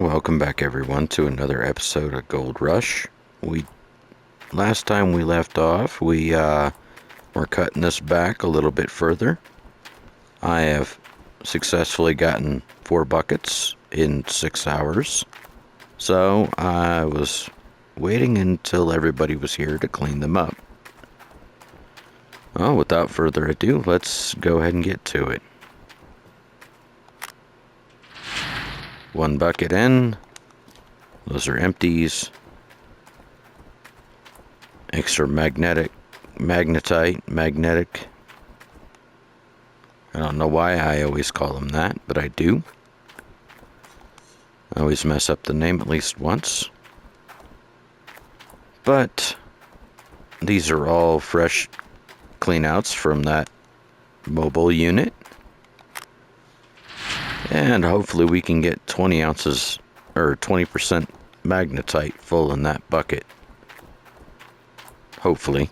welcome back everyone to another episode of Gold Rush. Last time we left off, we're cutting this back a little bit further. I have successfully gotten 4 buckets in 6 hours. So I was waiting until everybody was here to clean them up. Well, without further ado, let's go ahead and get to it. 1 bucket in. Those are empties. Extra magnetic. I don't know why I always call them that, but I do. I always mess up the name at least once. But these are all fresh cleanouts from that mobile unit. And hopefully we can get 20 ounces or 20% magnetite full in that bucket. Hopefully.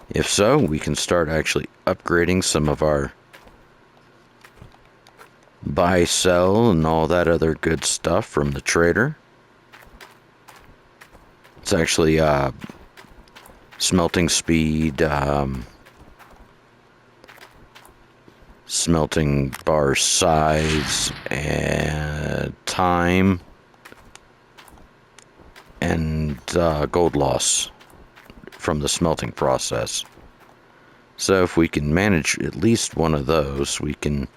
If so, we can start actually upgrading some of our buy, sell, and all that other good stuff from the trader. It's actually smelting speed, smelting bar size, and time, and gold loss from the smelting process. So if we can manage at least one of those, we can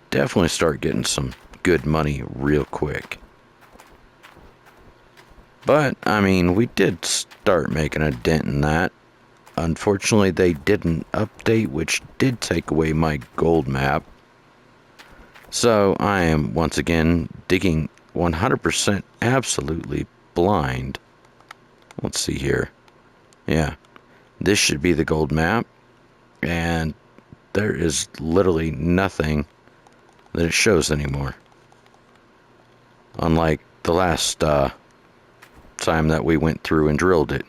definitely start getting some good money real quick. But, I mean, we did start making a dent in that. Unfortunately, they didn't update, which did take away my gold map. So I am once again digging 100% absolutely blind. Let's see here. Yeah, this should be the gold map. And there is literally nothing that it shows anymore. Unlike the last time that we went through and drilled it.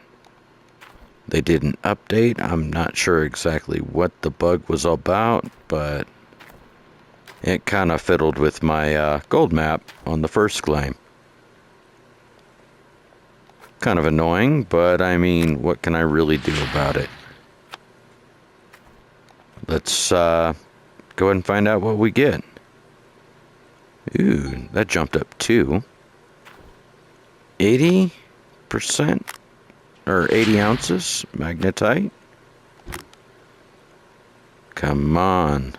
They didn't update. I'm not sure exactly what the bug was all about, but it kind of fiddled with my gold map on the first claim. Kind of annoying, but I mean, what can I really do about it? Let's go ahead and find out what we get. Ooh, that jumped up 2. 80% or 80 ounces magnetite. Come on.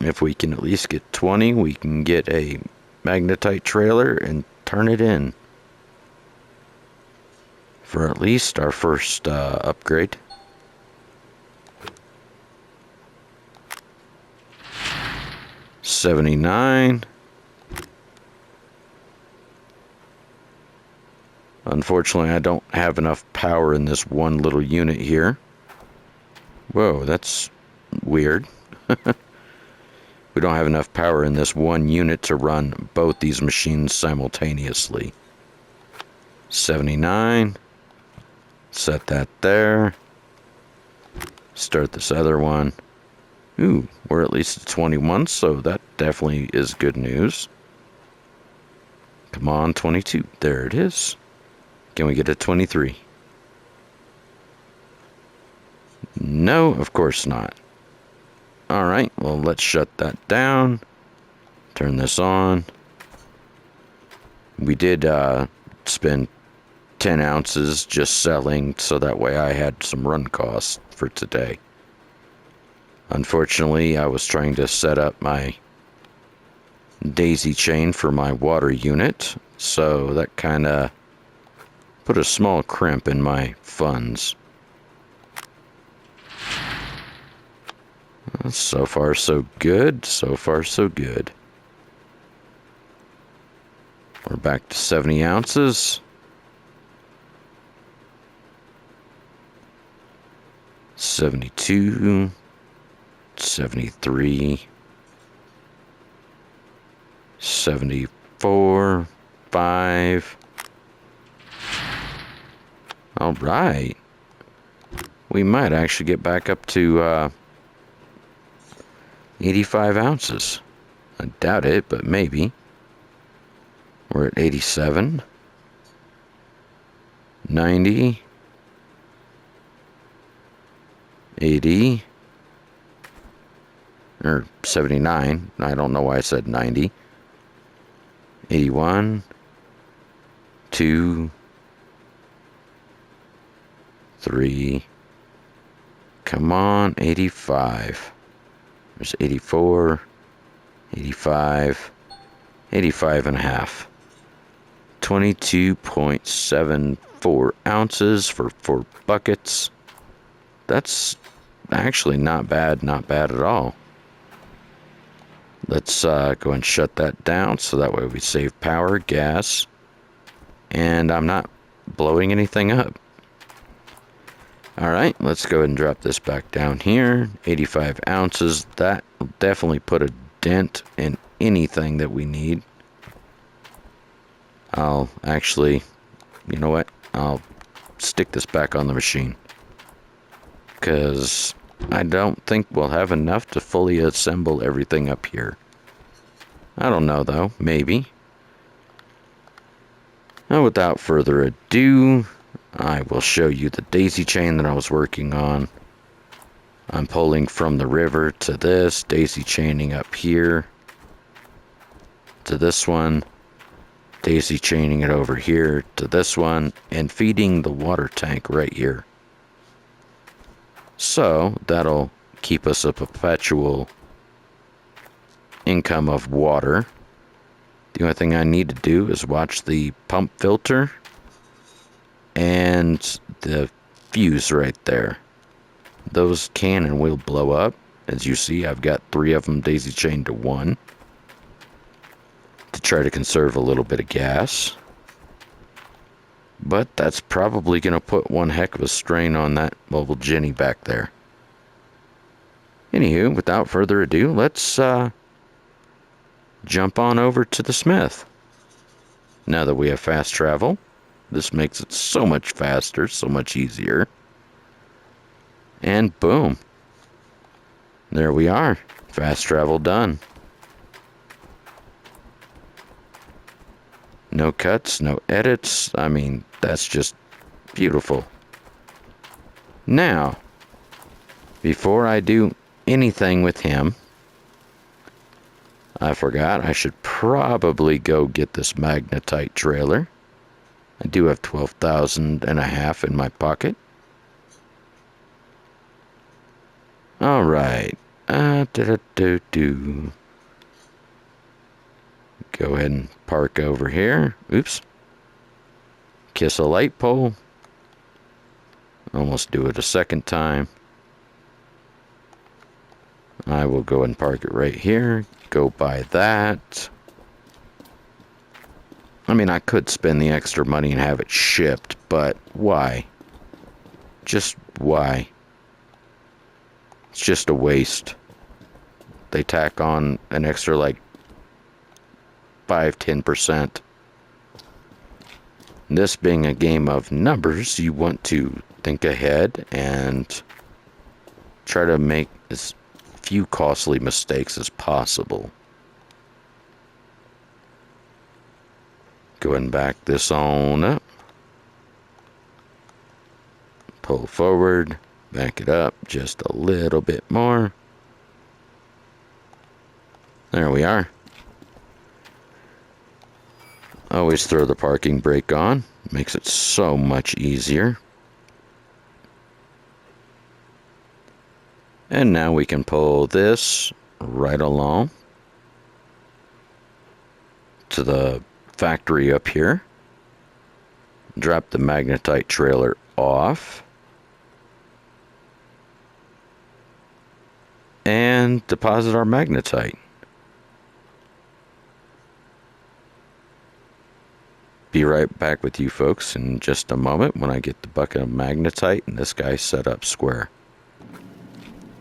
If we can at least get 20, we can get a magnetite trailer and turn it in for at least our first upgrade. $79. Unfortunately, I don't have enough power in this one little unit here. Whoa, that's weird. We don't have enough power in this one unit to run both these machines simultaneously. 79. Set that there. Start this other one. Ooh, we're at least at 21, so that definitely is good news. Come on, 22. There it is. Can we get a 23? No, of course not. Alright, well, let's shut that down. Turn this on. We did spend 10 ounces just selling, so that way I had some run costs for today. Unfortunately, I was trying to set up my daisy chain for my water unit, so that kind of put a small crimp in my funds. So far, so good. So far, so good. We're back to 70 ounces. 72. 73. 74. 5. All right. We might actually get back up to 85 ounces. I doubt it, but maybe. We're at 87, 90, 80, or 79. I don't know why I said 90. 81, 2, 3. Come on, 85. There's 84, 85, 85 and a half. 22.74 ounces for 4 buckets. That's actually not bad at all. Let's go and shut that down so that way we save power, gas, and I'm not blowing anything up. Alright, let's go ahead and drop this back down here. 85 ounces. That will definitely put a dent in anything that we need. I'll actually, you know what? I'll stick this back on the machine, because I don't think we'll have enough to fully assemble everything up here. I don't know though, maybe. Now, without further ado, I will show you the daisy chain that I was working on. I'm pulling from the river to this, daisy chaining up here to this one, daisy chaining it over here to this one, and feeding the water tank right here. So that'll keep us a perpetual income of water. The only thing I need to do is watch the pump filter and the fuse right there. Those can and will blow up. As you see, I've got 3 of them daisy chained to 1 to try to conserve a little bit of gas. But that's probably going to put one heck of a strain on that mobile Jenny back there. Anywho, without further ado, let's jump on over to the smith. Now that we have fast travel, this makes it so much faster, so much easier. And boom. There we are. Fast travel done. No cuts, no edits. I mean, that's just beautiful. Now, before I do anything with him, I forgot I should probably go get this magnetite trailer. I do have 12,000 and a half in my pocket. All right. Go ahead and park over here. Oops. Kiss a light pole. Almost do it a second time. I will go and park it right here. Go buy that. I mean, I could spend the extra money and have it shipped, but why? Just why? It's just a waste. They tack on an extra like 5-10%. This being a game of numbers, you want to think ahead and try to make as few costly mistakes as possible. Go and back this on up. Pull forward, back it up just a little bit more. There we are. Always throw the parking brake on. Makes it so much easier. And now we can pull this right along to the factory up here. Drop the magnetite trailer off. And deposit our magnetite. Be right back with you folks in just a moment when I get the bucket of magnetite and this guy set up square.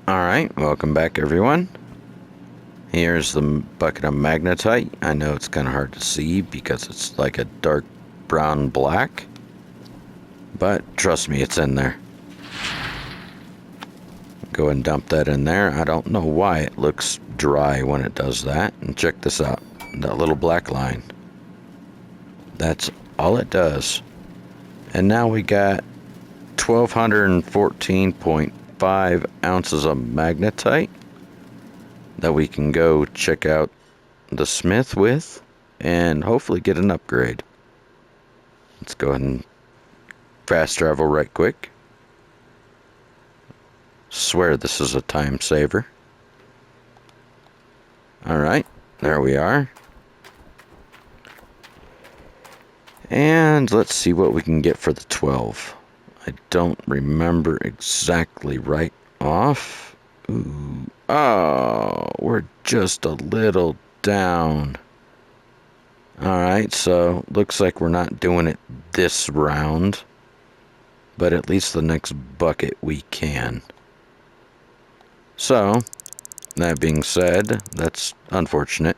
Alright, welcome back everyone. Here's the bucket of magnetite. I know it's kind of hard to see because it's like a dark brown black, but trust me, it's in there. Go and dump that in there. I don't know why it looks dry when it does that. And check this out, that little black line. That's all it does. And now we got 1,214.5 ounces of magnetite that we can go check out the smith with and hopefully get an upgrade. Let's go ahead and fast travel right quick. Swear this is a time saver. Alright, there we are. And let's see what we can get for the 12. I don't remember exactly right off. Ooh. Oh, we're just a little down. Alright, so looks like we're not doing it this round. But at least the next bucket we can. So, that being said, that's unfortunate.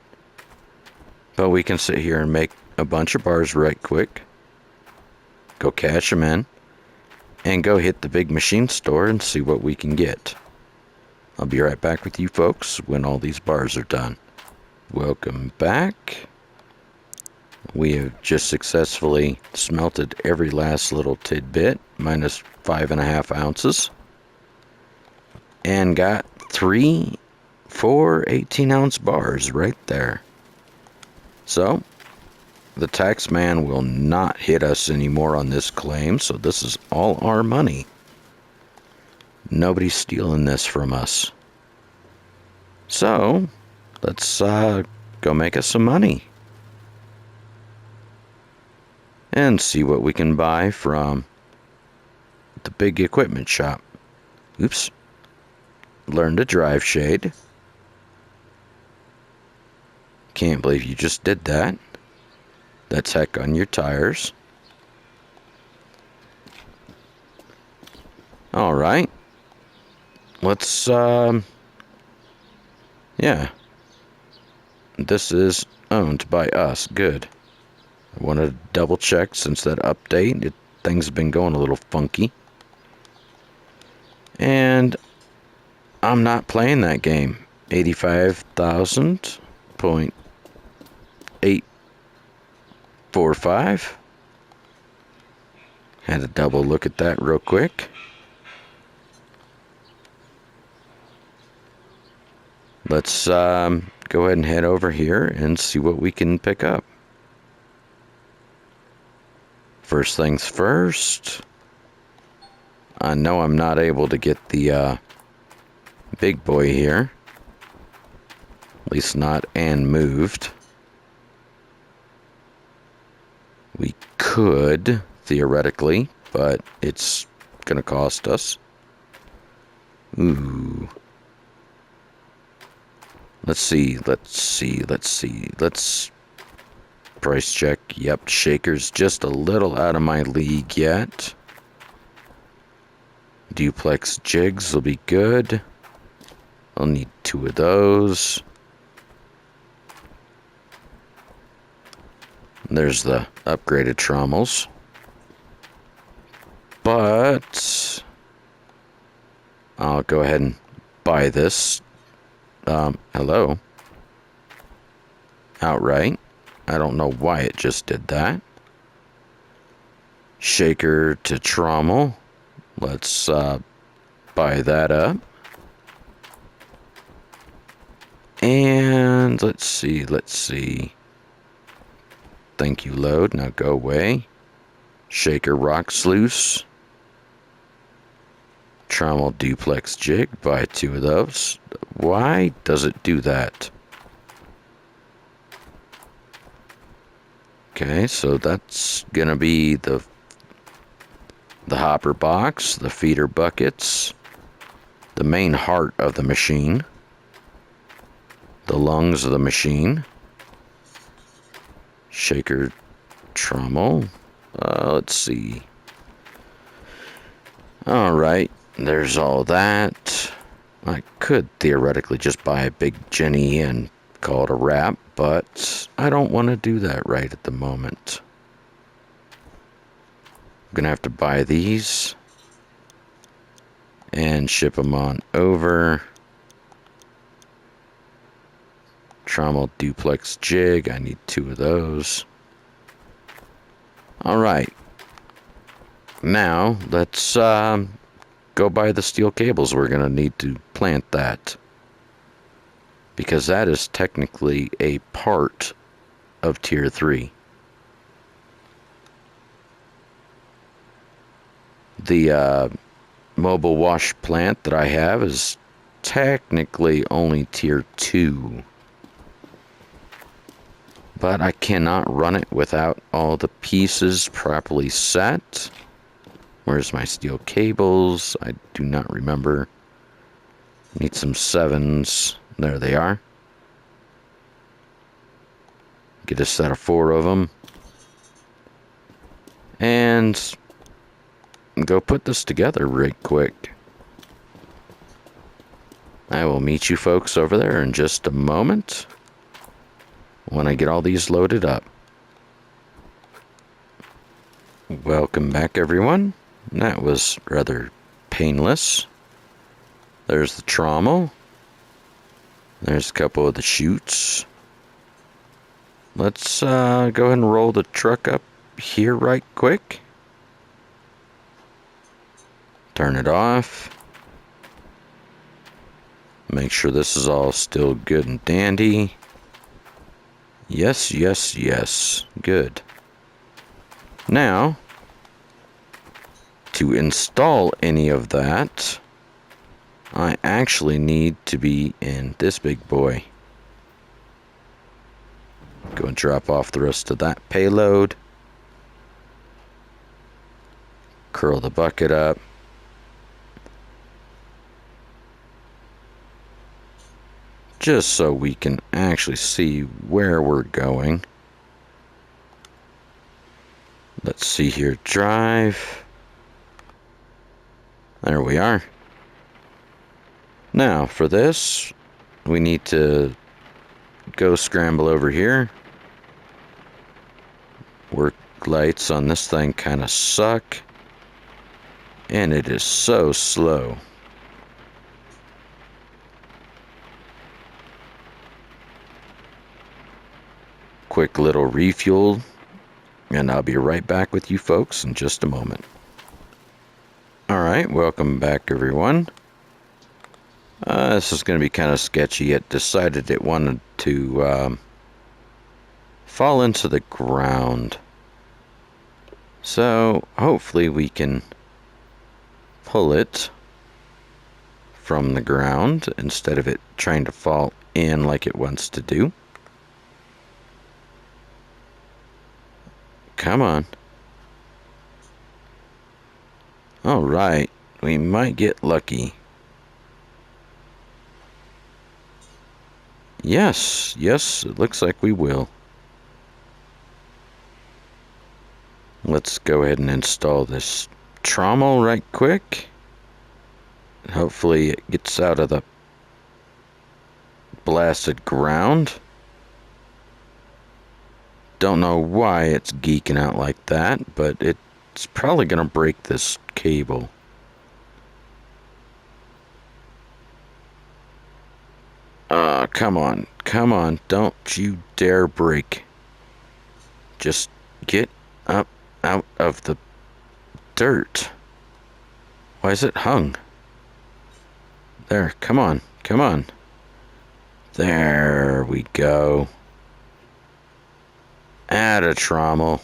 But we can sit here and make a bunch of bars right quick. Go cash them in. And go hit the big machine store and see what we can get. I'll be right back with you folks when all these bars are done. Welcome back. We have just successfully smelted every last little tidbit, minus 5.5 ounces. And got 4 18-ounce bars right there. So, the tax man will not hit us anymore on this claim, so this is all our money. Nobody's stealing this from us. So, let's go make us some money. And see what we can buy from the big equipment shop. Oops. Learn to drive shade. Can't believe you just did that. That's heck on your tires. Alright. Let's, yeah. This is owned by us. Good. I wanted to double check since that update. Things have been going a little funky. And I'm not playing that game. 85,000.845. Had to double look at that real quick. Let's go ahead and head over here and see what we can pick up. First things first. I know I'm not able to get the big boy here. At least not and moved. We could, theoretically, but it's going to cost us. Ooh. Let's see. Let's price check. Yep, shaker's just a little out of my league yet. Duplex jigs will be good. I'll need 2 of those. There's the upgraded trommels. But I'll go ahead and buy this. Hello. Outright. I don't know why it just did that. Shaker to trommel. Let's buy that up. And let's see. Thank you, load. Now go away. Shaker rocks loose. Trommel duplex jig. Buy 2 of those. Why does it do that? Okay, so that's gonna be the hopper box, the feeder buckets, the main heart of the machine, the lungs of the machine, shaker trommel. Let's see. Alright, there's all that. I could theoretically just buy a big Jenny and call it a wrap, but I don't want to do that right at the moment. I'm gonna have to buy these and ship them on over. Trommel duplex jig, I need 2 of those. Alright. Now, let's go buy the steel cables. We're going to need to plant that, because that is technically a part of Tier 3. The mobile wash plant that I have is technically only Tier 2. But I cannot run it without all the pieces properly set. Where's my steel cables? I do not remember. Need some 7s. There they are. Get a set of 4 of them. And go put this together right quick. I will meet you folks over there in just a moment when I get all these loaded up. Welcome back, everyone. That was rather painless. There's the trommel. There's a couple of the chutes. Let's go ahead and roll the truck up here right quick. Turn it off. Make sure this is all still good and dandy. Yes, yes, yes. Good. Now, to install any of that, I actually need to be in this big boy. Go and drop off the rest of that payload. Curl the bucket up. Just so we can actually see where we're going. Let's see here. Drive. There we are. Now, for this, we need to go scramble over here. Work lights on this thing kind of suck. And it is so slow. Quick little refuel, and I'll be right back with you folks in just a moment. Alright, welcome back, everyone. This is going to be kind of sketchy. It decided it wanted to fall into the ground. So, hopefully we can pull it from the ground instead of it trying to fall in like it wants to do. Come on. Alright, we might get lucky. Yes, yes, it looks like we will. Let's go ahead and install this trommel right quick. Hopefully it gets out of the blasted ground. Don't know why it's geeking out like that, but it's probably going to break this cable. Come on, come on, don't you dare break. Just get up out of the dirt. Why is it hung? There, come on, come on. There we go. Add a trommel.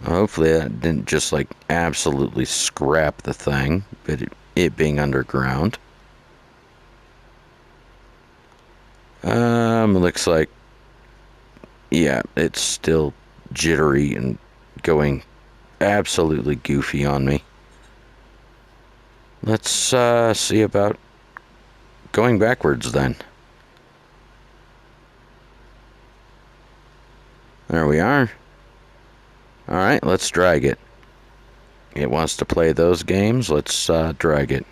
Hopefully that didn't just like absolutely scrap the thing, but it being underground. Looks like, yeah, it's still jittery and going absolutely goofy on me. Let's see about going backwards then. There we are. Alright, let's drag it. It wants to play those games. Let's drag it.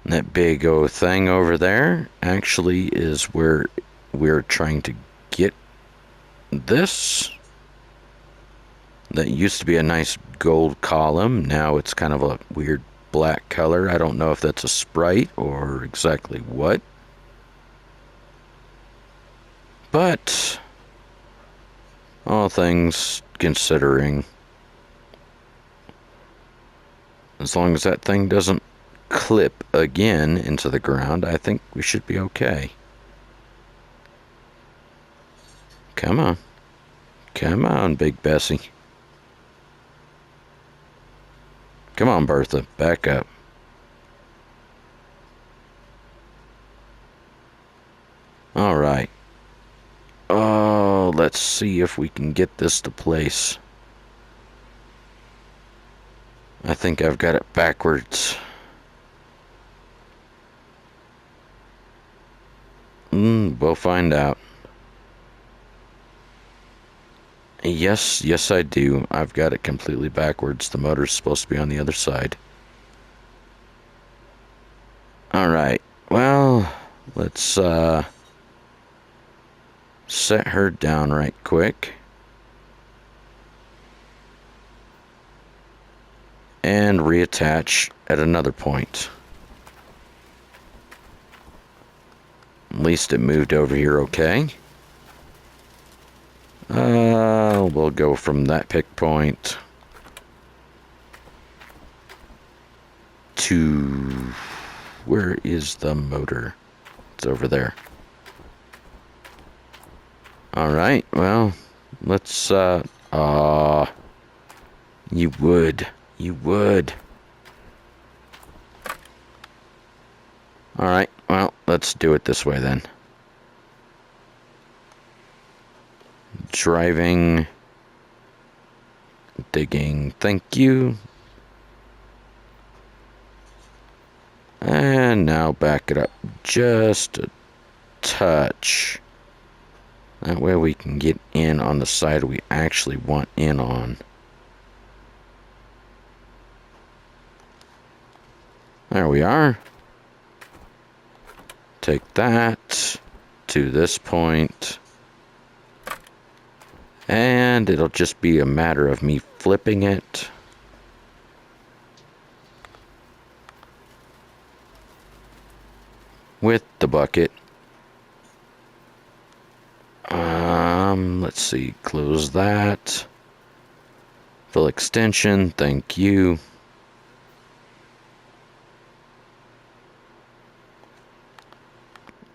That big old thing over there actually is where we're trying to get this. That used to be a nice gold column. Now it's kind of a weird black color. I don't know if that's a sprite or exactly what. But All things considering, as long as that thing doesn't clip again into the ground, I think we should be okay. Come on. Come on, Big Bessie. Come on, Bertha. Back up. Alright. Oh, let's see if we can get this to place. I think I've got it backwards. We'll find out. Yes, I do. I've got it completely backwards. The motor's supposed to be on the other side. Alright. Well, let's, set her down right quick. And reattach at another point. At least it moved over here okay. We'll go from that pick point to... Where is the motor? It's over there. Alright, well, let's, you would. Alright, well, let's do it this way then. Driving, digging, thank you. And now back it up just a touch. That way we can get in on the side we actually want in on. There we are. Take that to this point. And it'll just be a matter of me flipping it. With the bucket. Let's see, close that. Fill extension, thank you.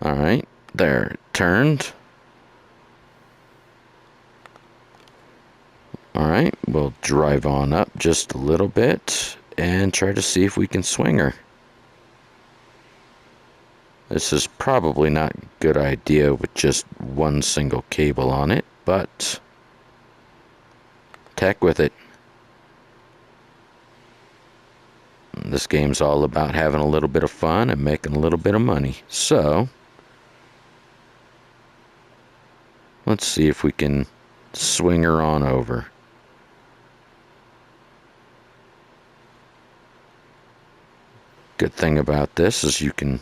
Alright, there, turned. Alright, we'll drive on up just a little bit and try to see if we can swing her. This is probably not a good idea with just one single cable on it, but heck with it. This game's all about having a little bit of fun and making a little bit of money. So, let's see if we can swing her on over. Good thing about this is you can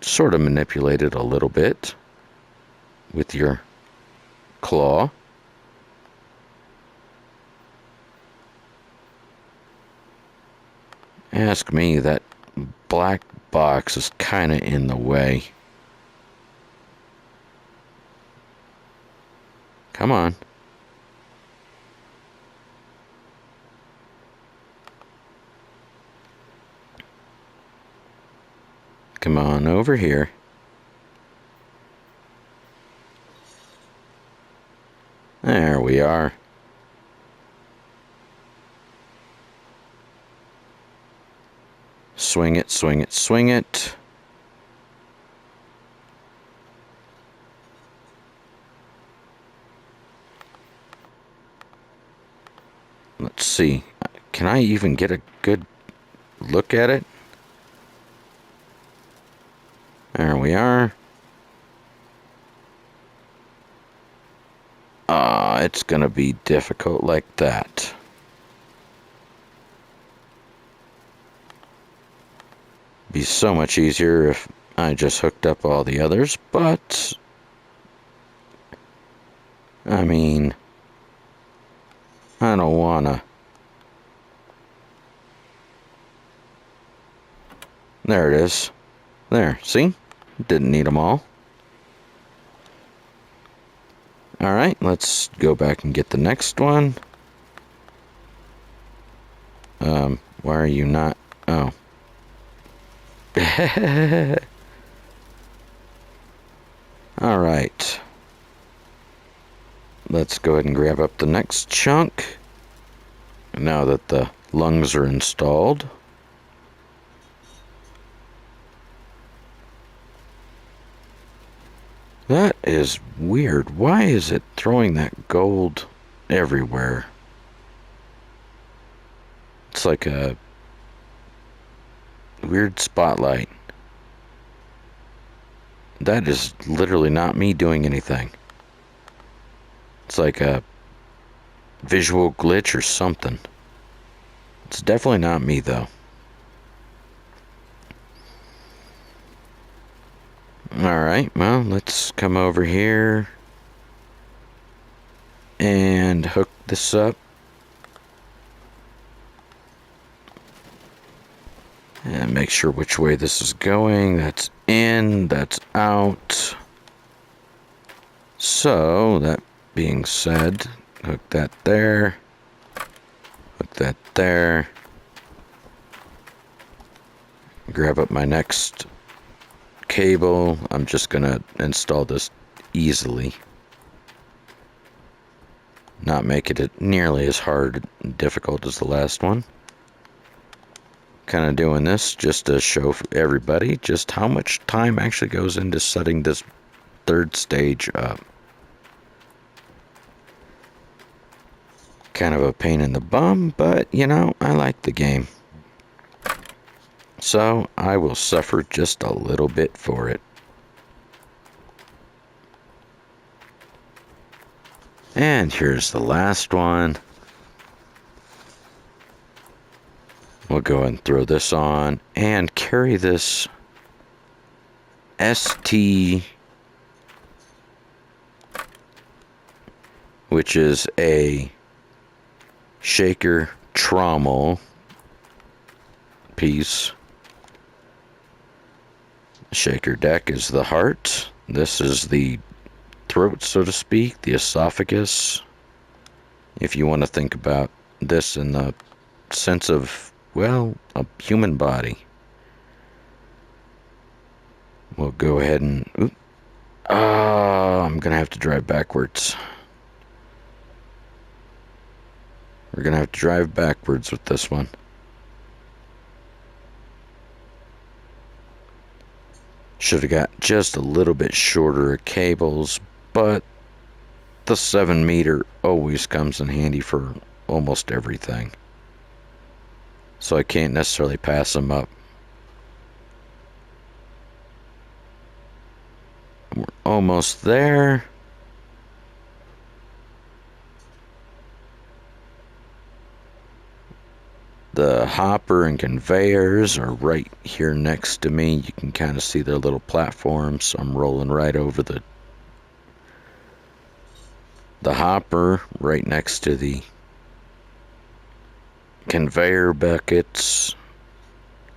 sort of manipulate it a little bit with your claw. Ask me, that black box is kind of in the way. Come on. Come on over here. There we are. Swing it, swing it, swing it. Let's see. Can I even get a good look at it? There we are. It's gonna be difficult like that. Be so much easier if I just hooked up all the others, but I mean, I don't wanna. There it is. There, see? Didn't need them all. Alright, let's go back and get the next one. Why are you not... Oh. Alright. Let's go ahead and grab up the next chunk. Now that the lungs are installed. That is weird. Why is it throwing that gold everywhere? It's like a weird spotlight. That is literally not me doing anything. It's like a visual glitch or something. It's definitely not me, though. Alright, well, let's come over here and hook this up. And make sure which way this is going. That's in, that's out. So, that being said, hook that there. Hook that there. Grab up my next cable. I'm just gonna install this easily. Not make it nearly as hard and difficult as the last one. Kind of doing this just to show everybody just how much time actually goes into setting this third stage up. Kind of a pain in the bum, but you know, I like the game. So I will suffer just a little bit for it. And here's the last one. We'll go ahead and throw this on and carry this ST, which is a shaker trommel piece. Shaker deck is the heart. This is the throat, so to speak, the esophagus. If you want to think about this in the sense of, well, a human body. We'll go ahead and... I'm going to have to drive backwards. We're going to have to drive backwards with this one. Should have got just a little bit shorter cables, but the 7 meter always comes in handy for almost everything. So I can't necessarily pass them up. We're almost there. The hopper and conveyors are right here next to me. You can kind of see their little platforms. So I'm rolling right over the hopper right next to the conveyor buckets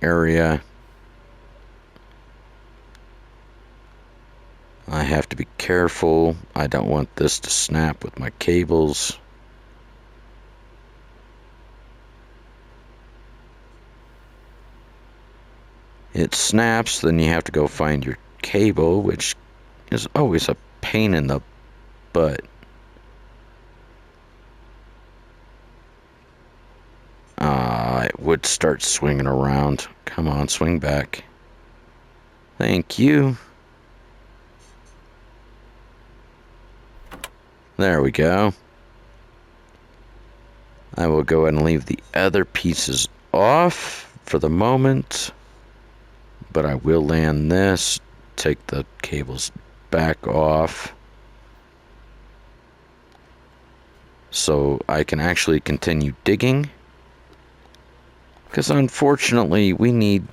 area. I have to be careful. I don't want this to snap with my cables. It snaps, then you have to go find your cable, which is always a pain in the butt. It would start swinging around. Come on, swing back. Thank you. There we go. I will go ahead and leave the other pieces off for the moment. But I will land this, take the cables back off, so I can actually continue digging. Because unfortunately, we need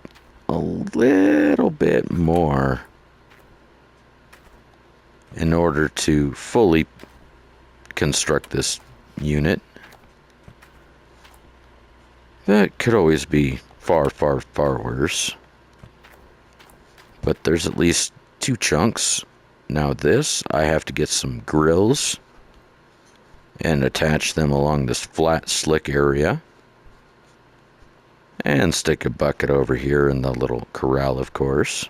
a little bit more in order to fully construct this unit. That could always be far, far, far worse. But there's at least 2 chunks Now this, I have to get some grills and attach them along this flat, slick area. And stick a bucket over here in the little corral, of course.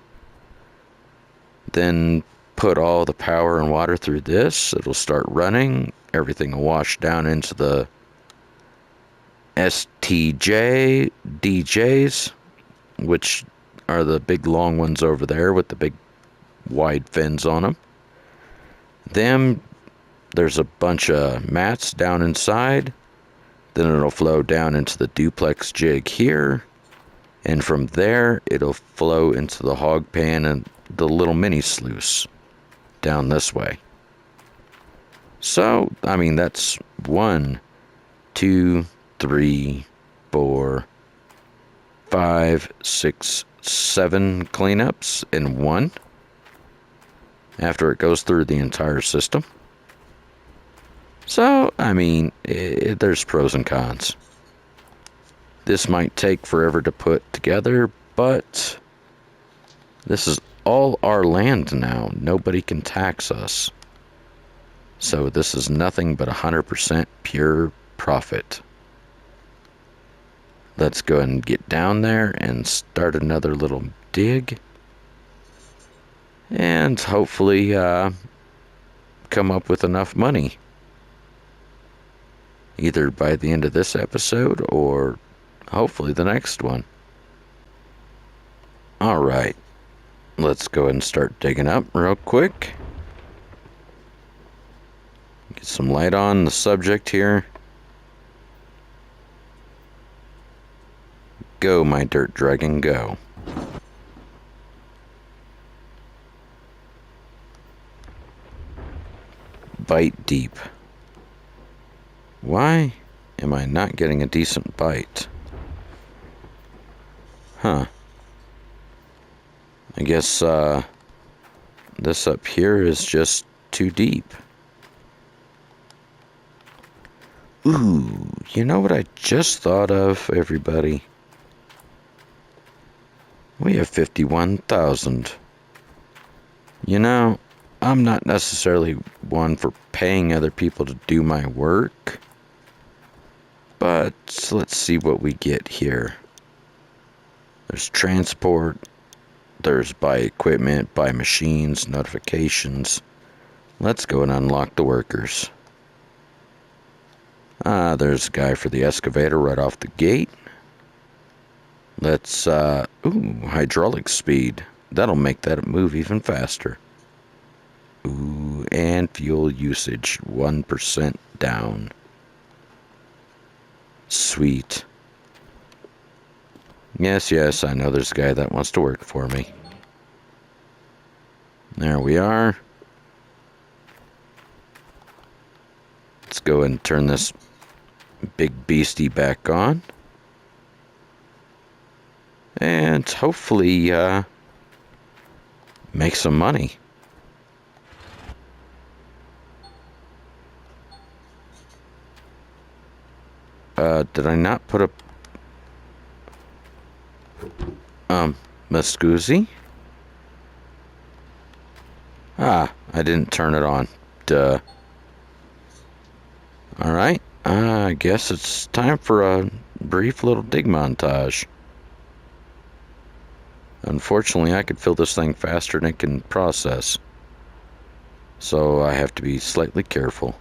Then put all the power and water through this. It'll start running. Everything will wash down into the STJ DJs, which are the big long ones over there with the big wide fins on them. Then there's a bunch of mats down inside. Then it'll flow down into the duplex jig here. And from there, it'll flow into the hog pan and the little mini sluice down this way. So, I mean, that's 1, 2, 3, 4, 5, 6, 7 cleanups in one after it goes through the entire system. So, I mean, there's pros and cons. This might take forever to put together, but this is all our land now. Nobody can tax us. So this is nothing but 100% pure profit. Let's go ahead and get down there and start another little dig. And hopefully come up with enough money. Either by the end of this episode or hopefully the next one. Alright, let's go ahead and start digging up real quick. Get some light on the subject here. Go, my dirt dragon, go. Bite deep. Why am I not getting a decent bite? Huh. I guess this up here is just too deep. Ooh, you know what I just thought of, everybody? We have 51,000. You know, I'm not necessarily one for paying other people to do my work. But let's see what we get here. There's transport. There's buy equipment, buy machines, notifications. Let's go and unlock the workers. There's a guy for the excavator right off the gate. Let's, hydraulic speed. That'll make that move even faster. Ooh, and fuel usage, 1% down. Sweet. Yes, I know there's a guy that wants to work for me. There we are. Let's go and turn this big beastie back on. And hopefully, make some money. Did I not put a... Muscusi? I didn't turn it on. Duh. Alright, I guess it's time for a brief little dig montage. Unfortunately, I could fill this thing faster than it can process. So I have to be slightly careful.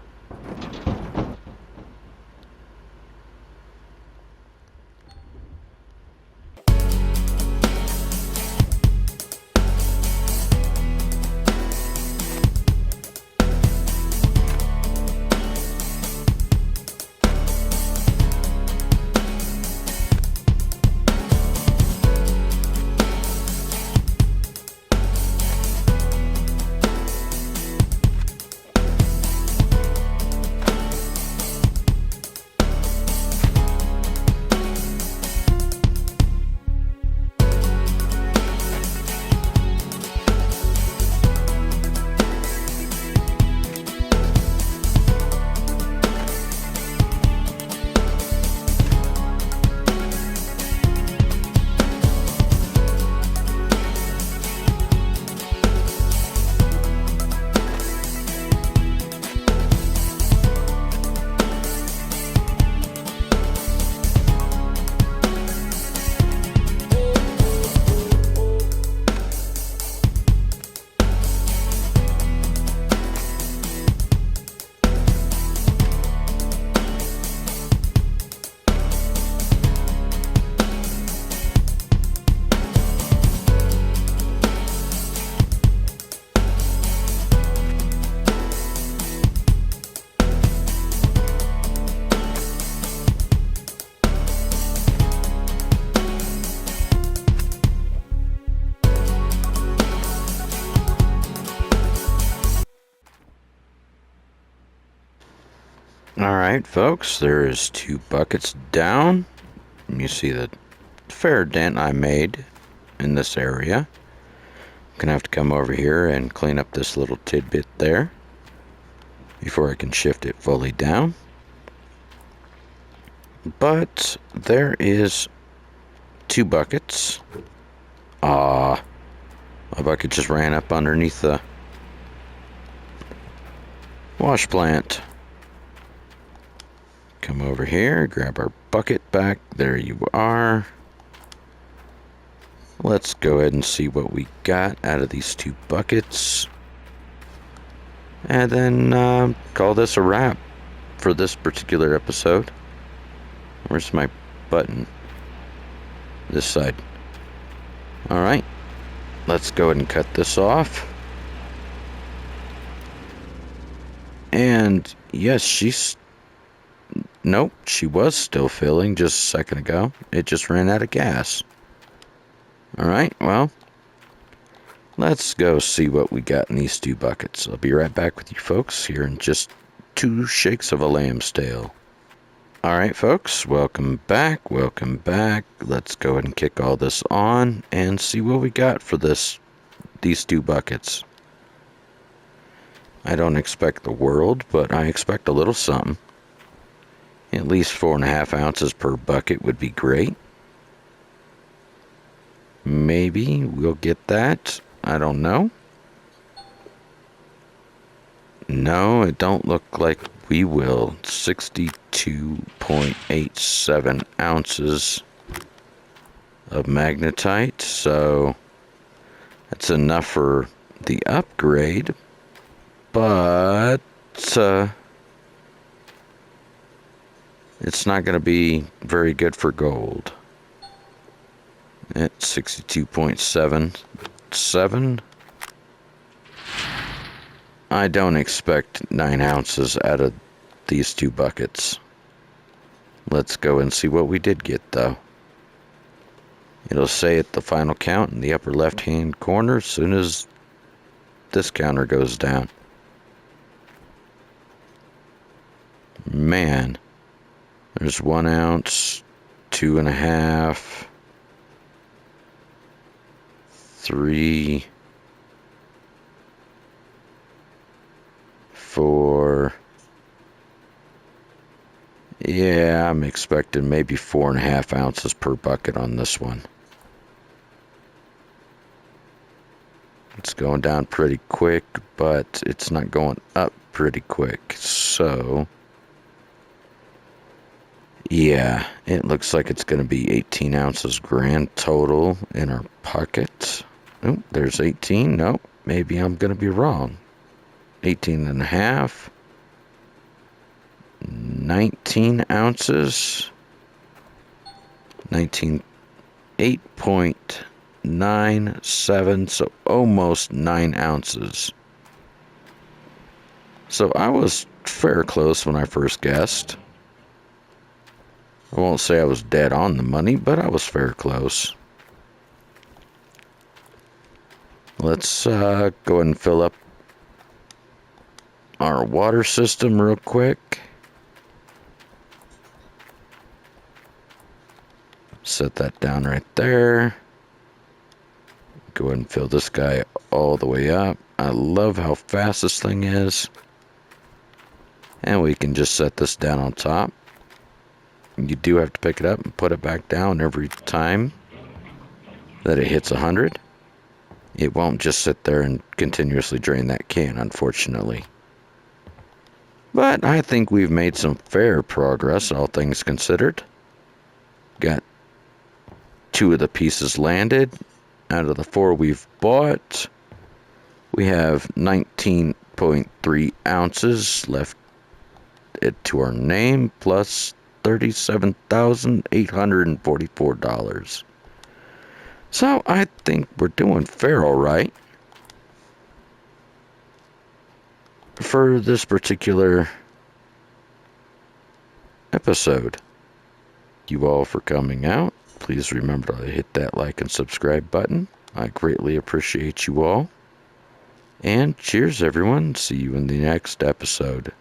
Alright, folks, there is 2 buckets down. You see the fair dent I made in this area. I'm gonna have to come over here and clean up this little tidbit there before I can shift it fully down. But there is 2 buckets. My bucket just ran up underneath the wash plant. Come over here, grab our bucket back. There you are. Let's go ahead and see what we got out of these 2 buckets. And then call this a wrap for this particular episode. Where's my button? This side. Alright. Let's go ahead and cut this off. And yes, nope, she was still filling just a second ago. It just ran out of gas. Alright, well, let's go see what we got in these 2 buckets. I'll be right back with you folks here in just 2 shakes of a lamb's tail. Alright folks, welcome back, welcome back. Let's go ahead and kick all this on and see what we got for these 2 buckets. I don't expect the world, but I expect a little something. At least 4.5 ounces per bucket would be great. Maybe we'll get that. I don't know. No, it don't look like we will. 62.87 ounces of magnetite, so that's enough for the upgrade, but it's not going to be very good for gold. At 62.77. I don't expect 9 ounces out of these 2 buckets. Let's go and see what we did get, though. It'll say at the final count in the upper left-hand corner as soon as this counter goes down. Man, there's 1 ounce, 2.5, 3, 4. Yeah, I'm expecting maybe 4.5 ounces per bucket on this one. It's going down pretty quick, but it's not going up pretty quick. So, yeah, it looks like it's going to be 18 ounces grand total in our pocket. Oh, there's 18. No, maybe I'm going to be wrong. 18.5. 19 ounces. 8.97, so almost 9 ounces. So I was fair close when I first guessed. I won't say I was dead on the money, but I was fair close. Let's go ahead and fill up our water system real quick. Set that down right there. Go ahead and fill this guy all the way up. I love how fast this thing is. And we can just set this down on top. You do have to pick it up and put it back down every time that it hits 100. It won't just sit there and continuously drain that can, unfortunately. But I think we've made some fair progress, all things considered. Got 2 of the pieces landed. Out of the 4 we've bought, we have 19.3 ounces left to our name, plus $37,844. So I think we're doing fair all right for this particular episode. You all for coming out. Please remember to hit that like and subscribe button. I greatly appreciate you all. And cheers, everyone. See you in the next episode.